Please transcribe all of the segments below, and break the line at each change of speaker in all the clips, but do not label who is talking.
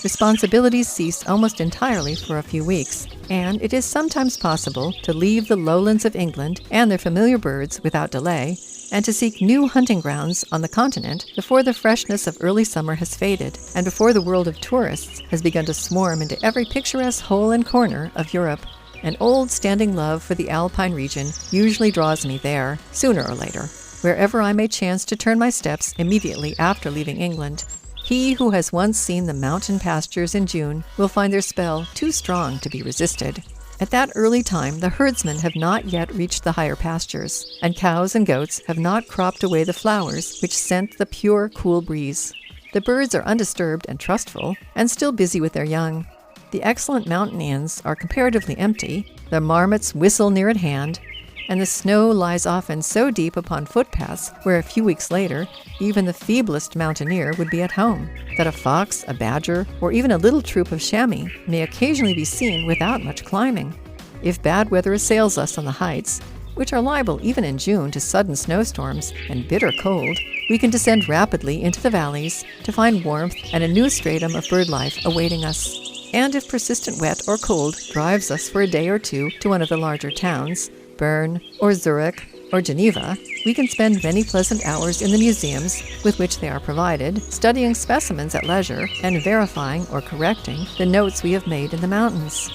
Responsibilities cease almost entirely for a few weeks, and it is sometimes possible to leave the lowlands of England and their familiar birds without delay, and to seek new hunting grounds on the continent before the freshness of early summer has faded, and before the world of tourists has begun to swarm into every picturesque hole and corner of Europe. An old standing love for the Alpine region usually draws me there, sooner or later, wherever I may chance to turn my steps immediately after leaving England. He who has once seen the mountain pastures in June will find their spell too strong to be resisted. At that early time, the herdsmen have not yet reached the higher pastures, and cows and goats have not cropped away the flowers which scent the pure, cool breeze. The birds are undisturbed and trustful, and still busy with their young. The excellent mountain inns are comparatively empty, the marmots whistle near at hand, and the snow lies often so deep upon footpaths where a few weeks later even the feeblest mountaineer would be at home, that a fox, a badger, or even a little troop of chamois may occasionally be seen without much climbing. If bad weather assails us on the heights, which are liable even in June to sudden snowstorms and bitter cold, we can descend rapidly into the valleys to find warmth and a new stratum of bird life awaiting us. And if persistent wet or cold drives us for a day or two to one of the larger towns, Bern, or Zurich, or Geneva, we can spend many pleasant hours in the museums with which they are provided, studying specimens at leisure and verifying or correcting the notes we have made in the mountains.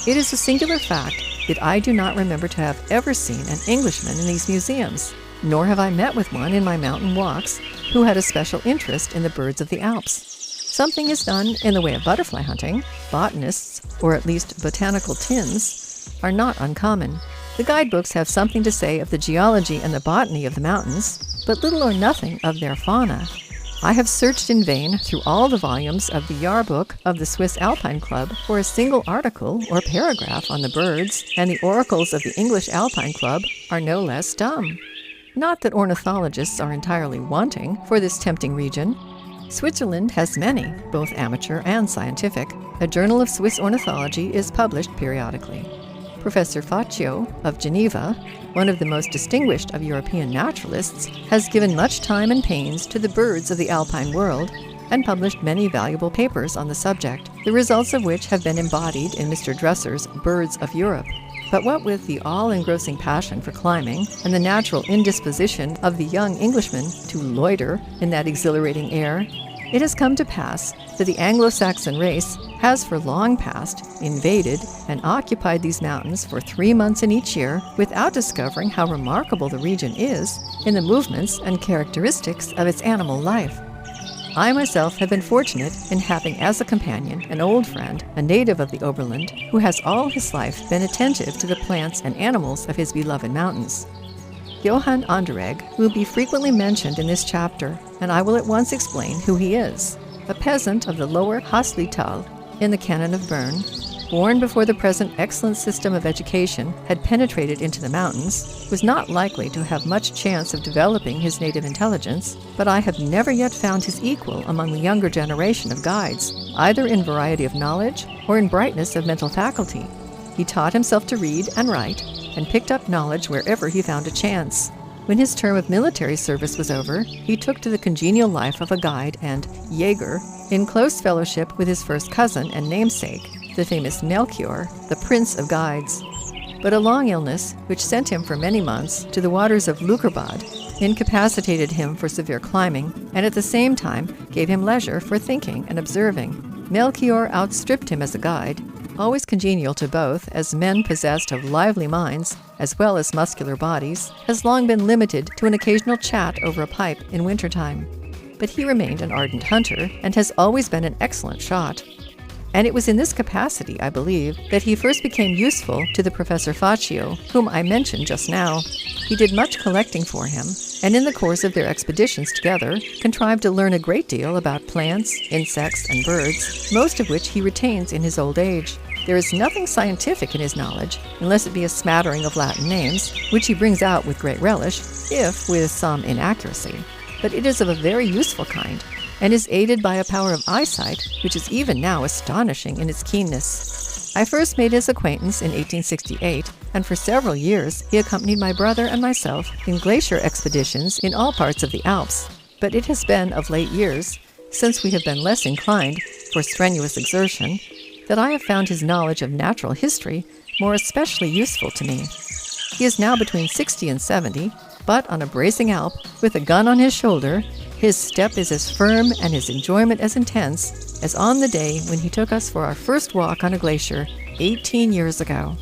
It is a singular fact that I do not remember to have ever seen an Englishman in these museums, nor have I met with one in my mountain walks who had a special interest in the birds of the Alps. Something is done in the way of butterfly hunting. Botanists, or at least botanical tins, are not uncommon. The guidebooks have something to say of the geology and the botany of the mountains, but little or nothing of their fauna. I have searched in vain through all the volumes of the Jahrbuch of the Swiss Alpine Club for a single article or paragraph on the birds, and the oracles of the English Alpine Club are no less dumb. Not that ornithologists are entirely wanting for this tempting region. Switzerland has many, both amateur and scientific. A journal of Swiss ornithology is published periodically. Professor Faccio of Geneva, one of the most distinguished of European naturalists, has given much time and pains to the birds of the alpine world and published many valuable papers on the subject, the results of which have been embodied in Mr. Dresser's Birds of Europe. But what with the all-engrossing passion for climbing and the natural indisposition of the young Englishman to loiter in that exhilarating air, it has come to pass that the Anglo-Saxon race has for long past invaded and occupied these mountains for 3 months in each year without discovering how remarkable the region is in the movements and characteristics of its animal life. I myself have been fortunate in having as a companion an old friend, a native of the Oberland, who has all his life been attentive to the plants and animals of his beloved mountains. Johann Anderegg will be frequently mentioned in this chapter, and I will at once explain who he is. A peasant of the lower Haslital in the canon of Bern, born before the present excellent system of education had penetrated into the mountains, was not likely to have much chance of developing his native intelligence, but I have never yet found his equal among the younger generation of guides, either in variety of knowledge or in brightness of mental faculty. He taught himself to read and write, and picked up knowledge wherever he found a chance. When his term of military service was over, he took to the congenial life of a guide and Jäger, in close fellowship with his first cousin and namesake, the famous Melchior, the Prince of Guides. But a long illness, which sent him for many months to the waters of Lükerbad, incapacitated him for severe climbing, and at the same time gave him leisure for thinking and observing. Melchior outstripped him as a guide, always congenial to both, as men possessed of lively minds as well as muscular bodies, has long been limited to an occasional chat over a pipe in wintertime. But he remained an ardent hunter and has always been an excellent shot. And it was in this capacity, I believe, that he first became useful to the Professor Faccio, whom I mentioned just now. He did much collecting for him, and in the course of their expeditions together, contrived to learn a great deal about plants, insects, and birds, most of which he retains in his old age. There is nothing scientific in his knowledge, unless it be a smattering of Latin names, which he brings out with great relish, if with some inaccuracy. But it is of a very useful kind, and is aided by a power of eyesight which is even now astonishing in its keenness. I first made his acquaintance in 1868, and for several years he accompanied my brother and myself in glacier expeditions in all parts of the Alps. But it has been of late years, since we have been less inclined for strenuous exertion, that I have found his knowledge of natural history more especially useful to me. He is now between 60 and 70, but on a bracing Alp, with a gun on his shoulder, his step is as firm and his enjoyment as intense as on the day when he took us for our first walk on a glacier 18 years ago.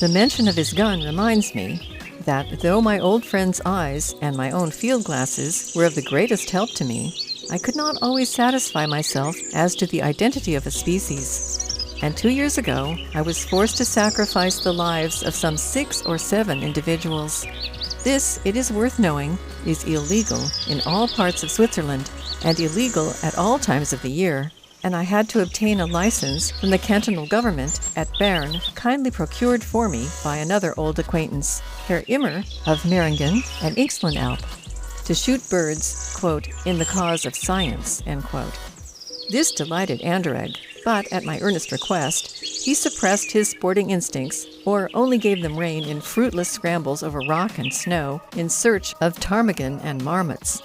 The mention of his gun reminds me that though my old friend's eyes and my own field glasses were of the greatest help to me, I could not always satisfy myself as to the identity of a species. And 2 years ago, I was forced to sacrifice the lives of some 6 or 7 individuals. This, it is worth knowing, is illegal in all parts of Switzerland and illegal at all times of the year, and I had to obtain a license from the cantonal government at Bern, kindly procured for me by another old acquaintance, Herr Immer of Meringen and Ixtlanalp, to shoot birds, quote, in the cause of science, end quote. This delighted Anderegg, but at my earnest request, he suppressed his sporting instincts, or only gave them rein in fruitless scrambles over rock and snow in search of ptarmigan and marmots.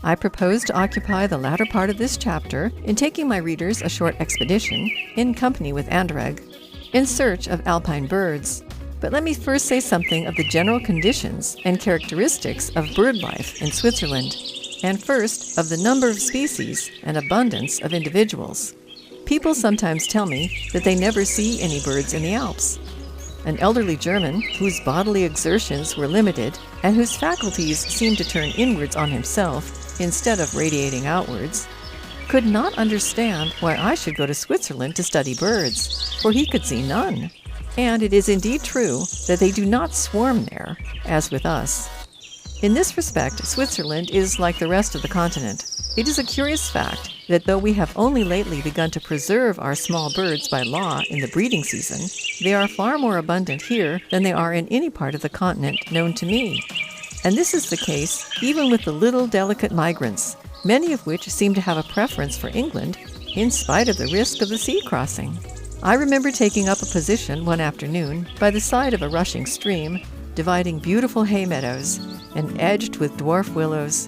I propose to occupy the latter part of this chapter in taking my readers a short expedition, in company with Anderegg, in search of alpine birds. But let me first say something of the general conditions and characteristics of bird life in Switzerland, and first of the number of species and abundance of individuals. People sometimes tell me that they never see any birds in the Alps. An elderly German, whose bodily exertions were limited and whose faculties seemed to turn inwards on himself instead of radiating outwards, could not understand why I should go to Switzerland to study birds, for he could see none. And it is indeed true that they do not swarm there, as with us. In this respect, Switzerland is like the rest of the continent. It is a curious fact that though we have only lately begun to preserve our small birds by law in the breeding season, they are far more abundant here than they are in any part of the continent known to me. And this is the case even with the little delicate migrants, many of which seem to have a preference for England in spite of the risk of the sea crossing. I remember taking up a position one afternoon by the side of a rushing stream, dividing beautiful hay meadows and edged with dwarf willows.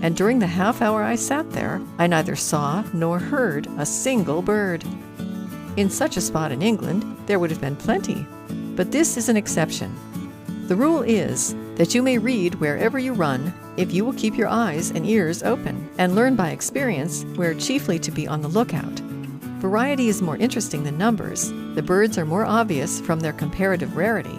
And during the half hour I sat there, I neither saw nor heard a single bird. In such a spot in England, there would have been plenty, but this is an exception. The rule is that you may read wherever you run if you will keep your eyes and ears open and learn by experience where chiefly to be on the lookout. Variety is more interesting than numbers. The birds are more obvious from their comparative rarity,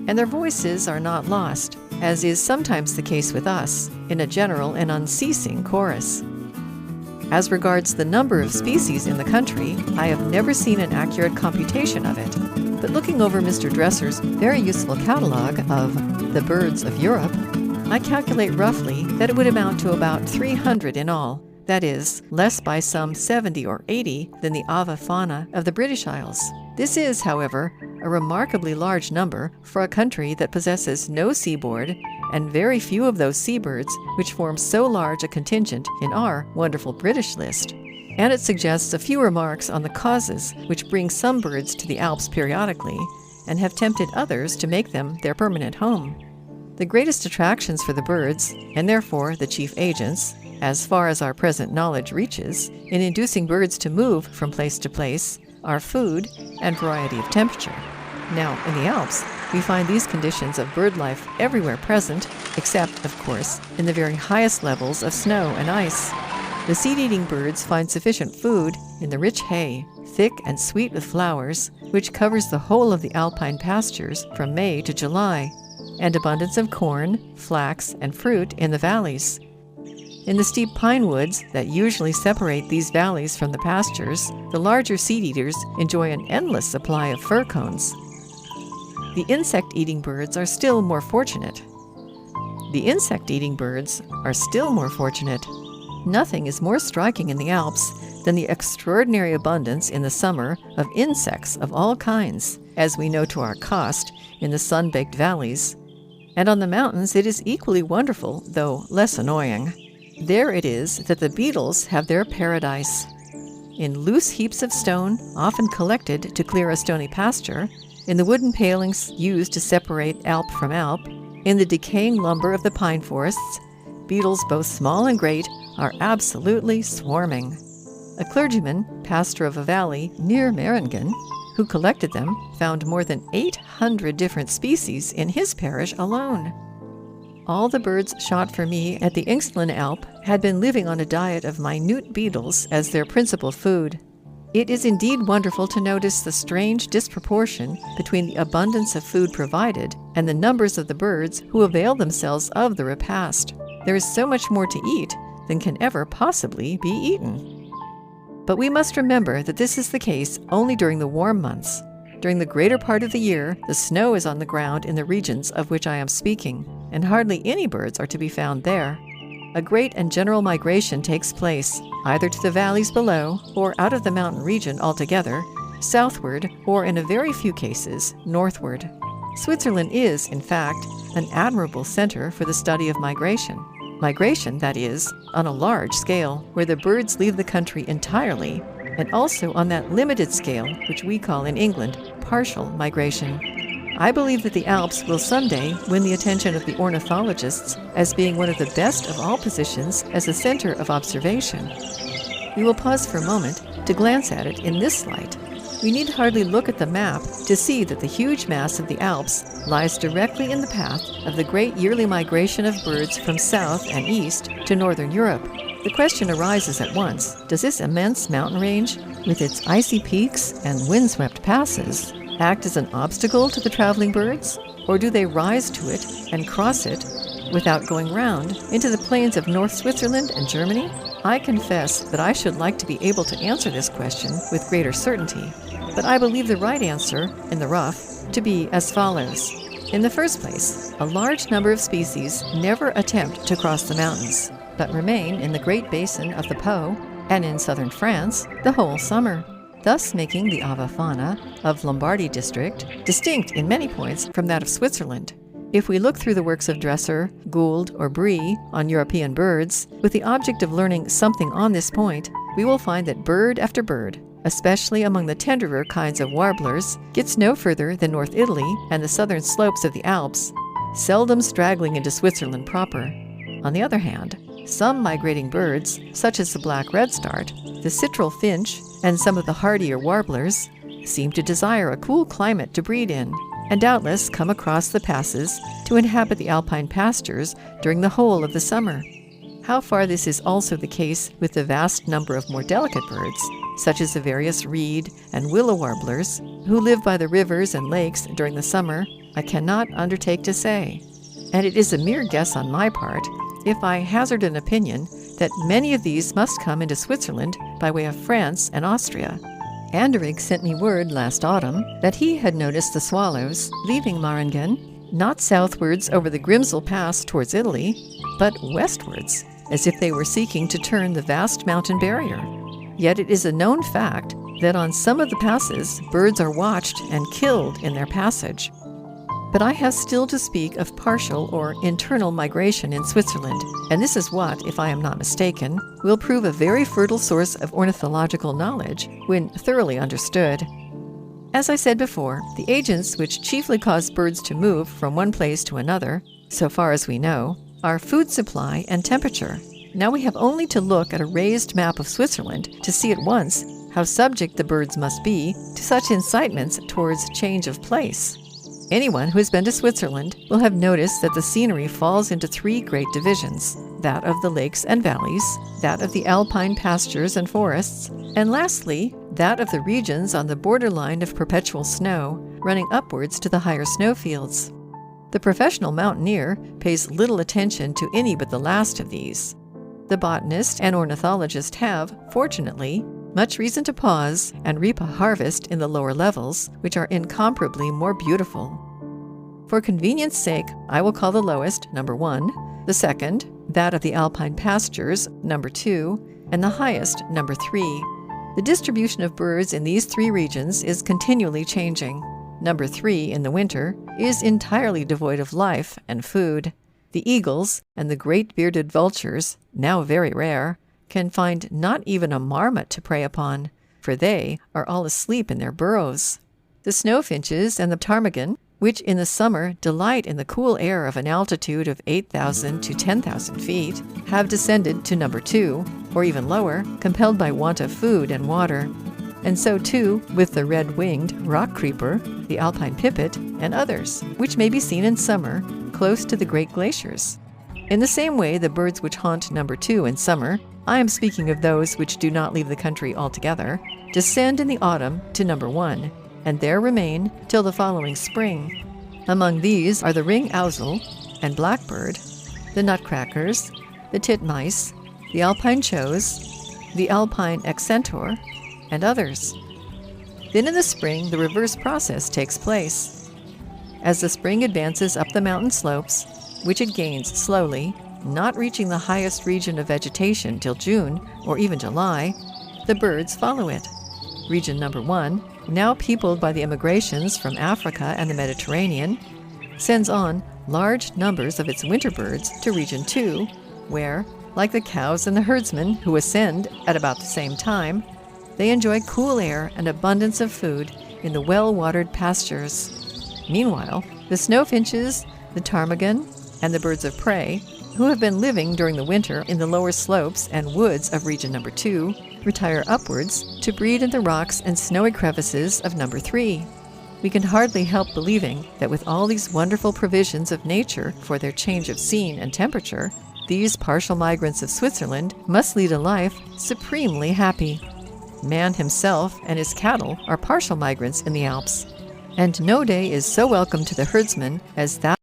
and their voices are not lost, as is sometimes the case with us, in a general and unceasing chorus. As regards the number of species in the country, I have never seen an accurate computation of it, but looking over Mr. Dresser's very useful catalogue of the birds of Europe, I calculate roughly that it would amount to about 300 in all, that is, less by some 70 or 80 than the avifauna of the British Isles. This is, however, a remarkably large number for a country that possesses no seaboard and very few of those seabirds which form so large a contingent in our wonderful British list. And it suggests a few remarks on the causes which bring some birds to the Alps periodically and have tempted others to make them their permanent home. The greatest attractions for the birds, and therefore the chief agents, as far as our present knowledge reaches, in inducing birds to move from place to place, are food and variety of temperature. Now, in the Alps, we find these conditions of bird life everywhere present, except, of course, in the very highest levels of snow and ice. The seed-eating birds find sufficient food in the rich hay, thick and sweet with flowers, which covers the whole of the alpine pastures from May to July, and abundance of corn, flax, and fruit in the valleys. In the steep pine woods that usually separate these valleys from the pastures, the larger seed-eaters enjoy an endless supply of fir cones. The insect-eating birds are still more fortunate. Nothing is more striking in the Alps than the extraordinary abundance in the summer of insects of all kinds, as we know to our cost in the sun-baked valleys. And on the mountains it is equally wonderful, though less annoying. There it is that the beetles have their paradise. In loose heaps of stone, often collected to clear a stony pasture, in the wooden palings used to separate Alp from Alp, in the decaying lumber of the pine forests, beetles both small and great are absolutely swarming. A clergyman, pastor of a valley near Meiringen, who collected them, found more than 800 different species in his parish alone. All the birds shot for me at the Engstlen Alp had been living on a diet of minute beetles as their principal food. It is indeed wonderful to notice the strange disproportion between the abundance of food provided and the numbers of the birds who avail themselves of the repast. There is so much more to eat than can ever possibly be eaten. But we must remember that this is the case only during the warm months. During the greater part of the year, the snow is on the ground in the regions of which I am speaking, and hardly any birds are to be found there. A great and general migration takes place, either to the valleys below or out of the mountain region altogether, southward, or in a very few cases, northward. Switzerland is, in fact, an admirable center for the study of migration. Migration, that is, on a large scale, where the birds leave the country entirely, and also on that limited scale, which we call in England partial migration. I believe that the Alps will someday win the attention of the ornithologists as being one of the best of all positions as a center of observation. We will pause for a moment to glance at it in this light. We need hardly look at the map to see that the huge mass of the Alps lies directly in the path of the great yearly migration of birds from south and east to northern Europe. The question arises at once, does this immense mountain range, with its icy peaks and windswept passes, act as an obstacle to the traveling birds, or do they rise to it and cross it without going round into the plains of North Switzerland and Germany? I confess that I should like to be able to answer this question with greater certainty, but I believe the right answer, in the rough, to be as follows. In the first place, a large number of species never attempt to cross the mountains, but remain in the Great Basin of the Po and in southern France the whole summer, thus making the avifauna of Lombardy district distinct in many points from that of Switzerland. If we look through the works of Dresser, Gould, or Brie on European birds, with the object of learning something on this point, we will find that bird after bird, especially among the tenderer kinds of warblers, gets no further than North Italy and the southern slopes of the Alps, seldom straggling into Switzerland proper. On the other hand, some migrating birds, such as the black redstart, the citral finch, and some of the hardier warblers, seem to desire a cool climate to breed in, and doubtless come across the passes to inhabit the alpine pastures during the whole of the summer. How far this is also the case with the vast number of more delicate birds, such as the various reed and willow warblers, who live by the rivers and lakes during the summer, I cannot undertake to say. And it is a mere guess on my part if I hazard an opinion that many of these must come into Switzerland by way of France and Austria. Anderegg sent me word last autumn that he had noticed the swallows leaving Meiringen, not southwards over the Grimsel Pass towards Italy, but westwards, as if they were seeking to turn the vast mountain barrier. Yet it is a known fact that on some of the passes, birds are watched and killed in their passage. But I have still to speak of partial or internal migration in Switzerland, and this is what, if I am not mistaken, will prove a very fertile source of ornithological knowledge when thoroughly understood. As I said before, the agents which chiefly cause birds to move from one place to another, so far as we know, are food supply and temperature. Now we have only to look at a raised map of Switzerland to see at once how subject the birds must be to such incitements towards change of place. Anyone who has been to Switzerland will have noticed that the scenery falls into three great divisions: that of the lakes and valleys, that of the alpine pastures and forests, and lastly, that of the regions on the borderline of perpetual snow, running upwards to the higher snowfields. The professional mountaineer pays little attention to any but the last of these. The botanist and ornithologist have, fortunately, much reason to pause and reap a harvest in the lower levels, which are incomparably more beautiful. For convenience sake, I will call the lowest number 1, the second, that of the alpine pastures, number 2, and the highest, number 3. The distribution of birds in these three regions is continually changing. Number 3, in the winter, is entirely devoid of life and food. The eagles and the great bearded vultures, now very rare, can find not even a marmot to prey upon, for they are all asleep in their burrows. The snowfinches and the ptarmigan, which in the summer delight in the cool air of an altitude of 8,000 to 10,000 feet, have descended to number 2, or even lower, compelled by want of food and water. And so too with the red-winged rock creeper, the alpine pipit, and others, which may be seen in summer close to the great glaciers. In the same way, the birds which haunt number 2 in summer, I am speaking of those which do not leave the country altogether, descend in the autumn to number 1, and there remain till the following spring. Among these are the ring ousel and blackbird, the nutcrackers, the titmice, the alpine choughs, the alpine accentor, and others. Then in the spring, the reverse process takes place. As the spring advances up the mountain slopes, which it gains slowly, not reaching the highest region of vegetation till June or even July, the birds follow it. Region number 1, now peopled by the immigrations from Africa and the Mediterranean, sends on large numbers of its winter birds to Region 2, where, like the cows and the herdsmen who ascend at about the same time, they enjoy cool air and abundance of food in the well-watered pastures. Meanwhile, the snowfinches, the ptarmigan, and the birds of prey, who have been living during the winter in the lower slopes and woods of Region number 2, retire upwards to breed in the rocks and snowy crevices of number 3. We can hardly help believing that with all these wonderful provisions of nature for their change of scene and temperature, these partial migrants of Switzerland must lead a life supremely happy. Man himself and his cattle are partial migrants in the Alps, and no day is so welcome to the herdsman as that